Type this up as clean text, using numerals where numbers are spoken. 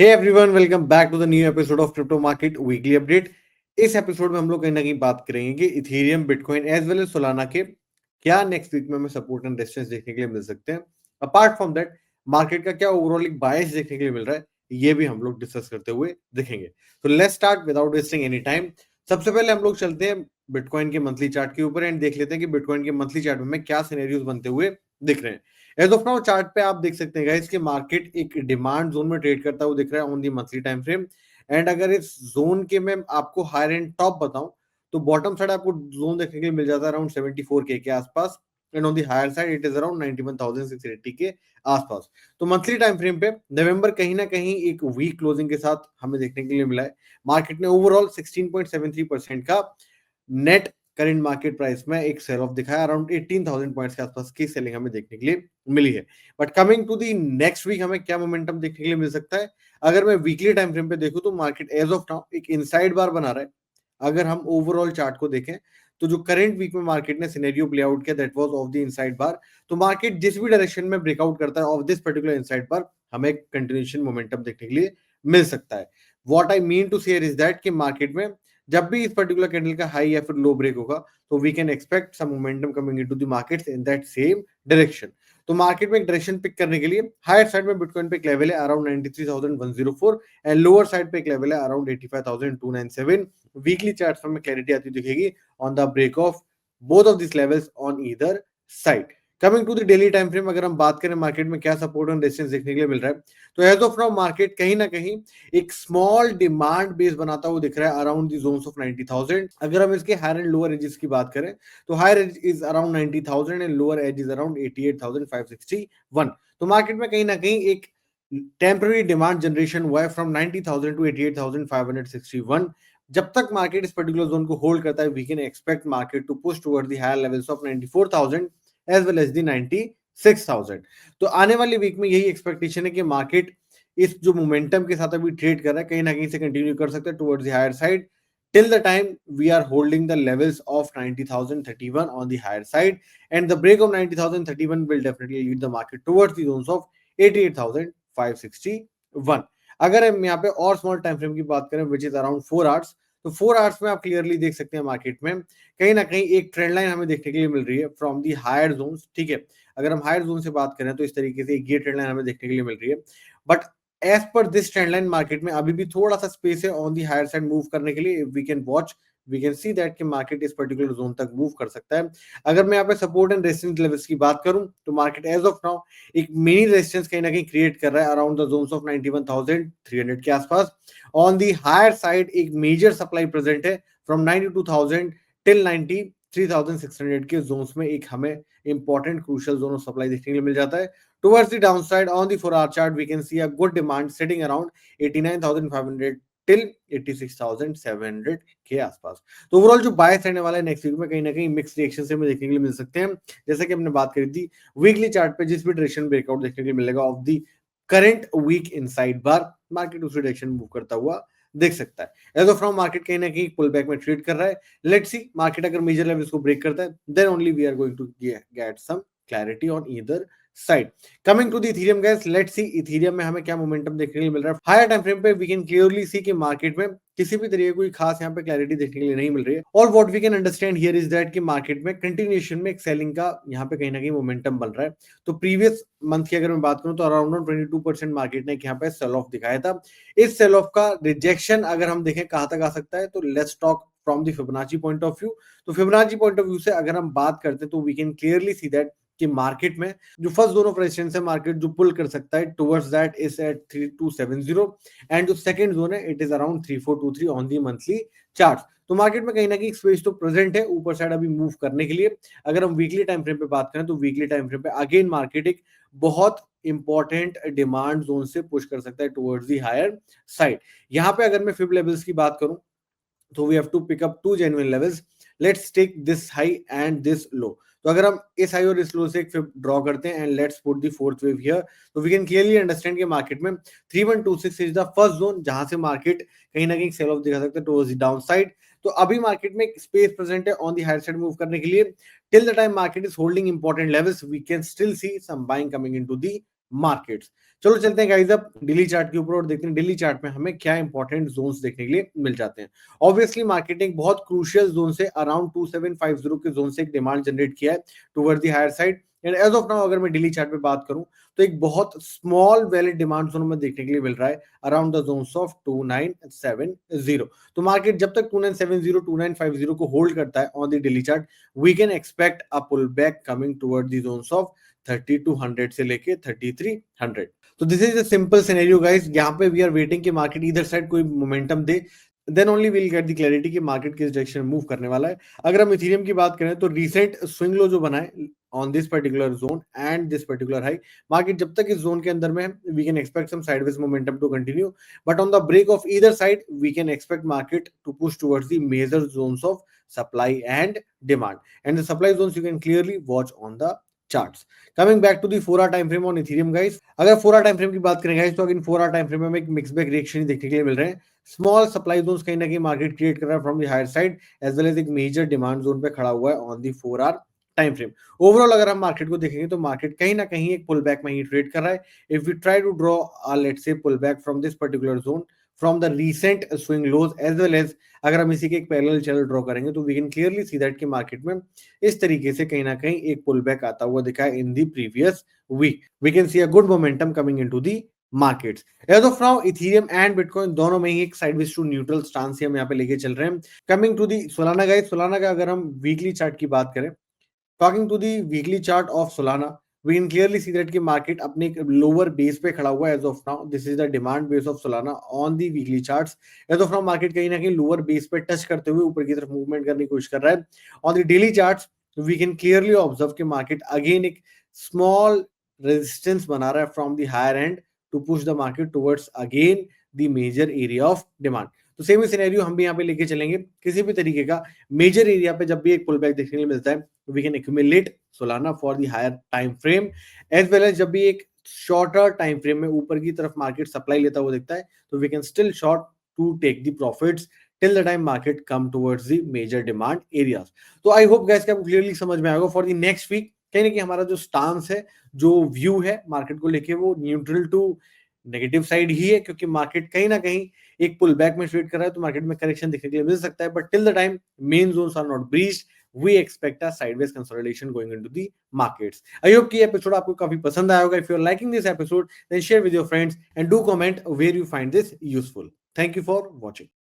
Hey everyone, welcome back to the new episode of crypto market weekly update. इस episode में हम लोग कहीं ना कहीं बात करेंगे कि Ethereum, Bitcoin as well as Solana के क्या नेक्स्ट वीक में हमें सपोर्ट एंड रेजिस्टेंस देखने के लिए मिल सकते हैं। अपार्ट फ्रॉम दैट, मार्केट का क्या ओवरऑल एक बायस देखने के लिए मिल रहा है, ये भी हम लोग डिस्कस करते हुए दिखेंगे। तो let's start without wasting any time. सबसे पहले हम लोग चलते हैं बिटकॉइन के मंथली चार्ट के ऊपर एंड देख लेते हैं कि बिटकॉइन के मंथली चार्ट में क्या सिनेरियोज बनते हुए दिख रहे हैं। एज ऑफ नाउ चार्ट पे आप देख सकते हैं गाइस कि मार्केट एक डिमांड जोन में ट्रेड करता हुआ दिख रहा है on the monthly time frame. And अगर इस जोन के मैं आपको हायर एंड टॉप बताऊं तो बॉटम साइड आपको जोन देखने के लिए मिल जाता है अराउंड 74K के आसपास and on the higher side it is around 91,680 के आसपास। तो मंथली टाइम फ्रेम पे नवंबर कहीं ना कहीं एक वीक क्लोजिंग के साथ हमें देखने के लिए मिला है। मार्केट ने ओवरऑल 16.73% का नेट करंट मार्केट प्राइस में एक सेल ऑफ दिखाया, अराउंड 18,000 पॉइंट्स के आसपास की सेलिंग हमें देखने के लिए मिली है। But coming to the next week हमें क्या मोमेंटम देखने के लिए मिल सकता है? अगर मैं वीकली टाइम फ्रेम पे देखूं तो मार्केट एज ऑफ नाउ एक इनसाइड बार बना रहा है। अगर हम ओवरऑल चार्ट को देखें तो जो करंट वीक में मार्केट ने सिनेरियो प्ले आउट किया that was of the inside bar. तो मार्केट जिस भी डायरेक्शन में ब्रेकआउट करता है of this particular inside bar, हमें कंटिन्यूएशन मोमेंटम देखने के लिए मिल सकता है। What I mean to say is that कि मार्केट में जब भी इस पर्टिकुलर कैंडल का हाई या फिर लो ब्रेक होगा तो we can expect some momentum coming into the markets in that same direction. तो मार्केट में एक डायरेक्शन पिक करने के लिए हायर साइड में बिटकॉइन पे एक लेवल है अराउंड 93,104 एंड लोअर साइड पे एक लेवल है अराउंड 85,297। वीकली चार्ट्स में क्लैरिटी आती दिखेगी on the break of both of this levels on either side. Coming to the daily time frame, अगर हम बात करें मार्केट में क्या सपोर्ट एंड रेजिस्टेंस देखने के लिए मिल रहा है तो एज ऑफ नाउ मार्केट कहीं ना कहीं एक स्मॉल डिमांड बेस बनाता हुआ दिख रहा है अराउंड द जोन्स ऑफ 90,000। अगर हम इसके हायर एंड लोअर एजेस की बात करें तो higher edge is around 90,000 and lower edge is around 88,561। तो मार्केट में कहीं ना कहीं एक टेम्पररी डिमांड जनरेशन हुआ है फ्रॉम 90,000 टू 88,561। जब तक मार्केट इस पर्टिकुलर जोन को होल्ड करता है we can expect market to push toward the higher levels of 94,000 as well as the 96,000। तो आने वाली वीक में यही एक्सपेक्टेशन है कि मार्केट इस जो मोमेंटम के साथ अभी ट्रेड कर रहा है कहीं ना कहीं से कंटिन्यू कर सकता है towards the higher side till the time we are holding the levels of 90,031 on the higher side, and the break of 90,031 will definitely lead the market towards the zones of 88,561। अगर हम यहाँ पे और small time frame की बात करें which is around 4 hours, तो 4 hours में आप क्लियरली देख सकते हैं मार्केट में कहीं ना कहीं एक ट्रेंड लाइन हमें देखने के लिए मिल रही है फ्रॉम दी हायर जोन्स। ठीक है, अगर हम हायर जोन से बात करें तो इस तरीके से एक ये ट्रेंड लाइन हमें देखने के लिए मिल रही है। But as per this trend line market में अभी भी थोड़ा सा स्पेस है on the higher side move करने के लिए। We can watch, we can see that कि मार्केट इस पर्टिकुलर जोन तक मूव कर सकता है। अगर मैं यहाँ पे सपोर्ट एंड रेजिस्टेंस लेवल्स की बात करूं तो मार्केट एज ऑफ नाउ एक मिनी रेजिस्टेंस कहीं ना कहीं क्रिएट कर रहा है अराउंड द जोन्स ऑफ 91,300 के आसपास। ऑन दी हायर साइड एक मेजर सप्लाई प्रेजेंट है फ्रॉम 92,000 टिल 93,600 के जोन्स में एक हमें important crucial zone of supply देखने के लिए मिल जाता है। Towards the downside on the 4-hour chart, we can see a good demand sitting around 89,500 till 86,700 के आसपास। तो ओवरऑल जो बायस रहने वाला है नेक्स्ट वीक में कहीं ना कहीं मिक्स रिएक्शन से हमें देखने के लिए मिल सकते हैं। जैसे कि हमने बात करी थी वीकली चार्ट पे जिस भी डायरेक्शन ब्रेकआउट देखने के लिए मिलेगा of the current week inside bar, market उसी डायरेक्शन मूव करता हुआ देख सकता है। एज ऑफ नाउ मार्केट कहीं ना कहीं पुल बैक में ट्रेड कर रहा है। लेट्स सी मार्केट अगर मेजर लेवल्स को ब्रेक करता है then only we are going to get some clarity on either side. Coming to the Ethereum guys, let's see Ethereum में हमें क्या मोमेंटम देखने के लिए मिल रहा है। हायर टाइम फ्रेम पे वी कैन क्लियरली सी कि मार्केट में किसी भी तरीके कोई खास यहाँ पे क्लैरिटी देखने के लिए नहीं मिल रही है। और what we can understand here is that कि मार्केट में कंटिन्यूएशन में एक सेलिंग का यहाँ पे कहीं ना कहीं मोमेंटम बन रहा है। तो प्रीवियस मंथ की अगर मैं बात करूं तो अराउंड 22% मार्केट ने यहाँ पे सेल ऑफ दिखाया था। इस सेल ऑफ का रिजेक्शन अगर हम देखें कहां तक आ सकता है तो let's talk from the Fibonacci point of view. तो फिबोनाची पॉइंट ऑफ व्यू से अगर हम बात करते हैं तो we can clearly see that कि मार्केट में जो फर्स्ट जोन ऑफ रेजिस्टेंस है मार्केट जो पुल कर सकता है towards that is at 3270 and जो सेकंड जोन है it is around 3423 on the monthly chart. तो मार्केट में कहीं ना कहीं स्पेस तो प्रेजेंट है ऊपर साइड अभी मूव करने के लिए। अगर हम वीकली टाइम फ्रेम पे बात करें तो वीकली टाइम फ्रेम पे अगेन मार्केट एक बहुत इंपॉर्टेंट डिमांड जोन से पुश कर सकता है टुवर्ड्स दी हायर साइड। यहाँ पे अगर मैं फिब लेवल्स की बात करूं तो we have to pick up two genuine levels. Let's take this high and this low. तो अगर हम इस हाई और इस लो से एक फिब ड्रॉ करते हैं and let's put the fourth wave here तो वी कैन क्लियरली अंडरस्टैंड कि मार्केट में 3126 इज द फर्स्ट जोन जहां से मार्केट कहीं ना कहीं सेल ऑफ दिखा सकता है टुवर्ड्स द डाउन साइड। तो अभी मार्केट में स्पेस प्रेजेंट है on the higher side move करने के लिए। Till the time market is holding important levels we can still see some buying coming into the markets. चलो चलते हैं गाइस अब डेली चार्ट के ऊपर और देखते हैं डेली चार्ट में हमें क्या इंपॉर्टेंट जोन्स देखने के लिए मिल जाते हैं। ऑब्वियसली मार्केटिंग बहुत क्रूशियल जोन से अराउंड 2750 के जोन से एक डिमांड जनरेट किया है toward the higher side and as of now अगर मैं डेली चार्ट पे बात करूं तो एक बहुत स्मॉल वैलिड डिमांड जोन में देखने के लिए मिल रहा है अराउंड द जोन्स ऑफ 2970। तो मार्केट जब तक 2970 2950 को होल्ड करता है on the daily chart we can expect a pull back coming toward the zones of 3200 से लेके 3300। तो this is a simple scenario guys, यहाँ पे वी आर वेटिंग कि मार्केट इधर साइड कोई मोमेंटम दे, then only will get the clarity कि मार्केट किस डायरेक्शन में मूव करने वाला है। अगर हम इथेरियम की बात करें तो रीसेंट स्विंग लो जो बना है on this particular zone and this particular high, market जब तक इस जोन के अंदर में है we can expect some sideways momentum to continue, but on the break of either side we can expect market to push towards the major zones of supply and demand, and the supply zones you can clearly watch on the charts. Coming back to the 4 hour time frame on Ethereum guys, अगर 4 hour time frame की बात करें guys तो अगर 4 hour time frame में हमें एक mix back reaction देखने के लिए मिल रहे हैं। स्मॉल सप्लाई जोन्स कहीं ना कहीं मार्केट क्रिएट कर रहा है from the higher side as well as एक मेजर डिमांड जोन पे खड़ा हुआ है on the 4 hour time frame. Overall अगर हम मार्केट को देखेंगे तो मार्केट कहीं ना कहीं एक पुल बैक में ही ट्रेड कर रहा है। If we try to draw let's say pull back from this particular zone from the recent swing lows as well as अगर हम इसी के एक पैरेलल चैनल ड्रॉ करेंगे तो we can clearly see that कि मार्केट में इस तरीके से कहीं ना कहीं एक पुल बैक आता हुआ दिखा है in the previous week. We can see a good momentum coming into the markets. As of now Ethereum and bitcoin दोनों में ही एक साइडवेज टू न्यूट्रल स्टांस हम यहाँ पे लेके चल रहे हैं। Coming to the Solana guys, Solana का अगर हम वीकली चार्ट की बात करें, talking to the weekly chart of Solana we can clearly see that कि मार्केट अपने लोअर बेस पे खड़ा हुआ है as of now. This is the demand base of Solana on the weekly charts. As of now market कहीं ना कहीं lower base पे टच करते हुए ऊपर की तरफ मूवमेंट करने की कोशिश कर रहा है। On the daily charts we can clearly observe कि मार्केट अगेन एक स्मॉल रेजिस्टेंस बना रहा है from the higher end to push the market towards again the major area of demand. तो सेम ही सिनेरियो हम भी यहाँ पे लेके चलेंगे। किसी भी तरीके का मेजर एरिया पे जब भी एक पुल बैक देखने को मिलता है we can accumulate Solana for the higher time frame as well as जब भी एक shorter time frame में ऊपर की तरफ मार्केट सप्लाई लेता हुआ दिखता है तो we can still short to take the profits till the time market come towards the major demand areas। तो आई होप गाइस कि आपको क्लियरली समझ में आएगा फॉर द नेक्स्ट वीक कहीं ना कहीं हमारा जो स्टांस है, जो व्यू है मार्केट को लेके वो न्यूट्रल टू नेगेटिव साइड ही है, क्योंकि मार्केट कहीं ना कहीं एक पुल बैक में ट्रेड कर रहा है तो मार्केट में करेक्शन देखने के लिए मिल सकता है, but till the time main zones are not breached we expect a sideways consolidation going into the markets। I hope कि एपिसोड आपको काफी पसंद आया होगा। If you are liking this episode, then share with your friends and do comment where you find this useful। Thank you for watching।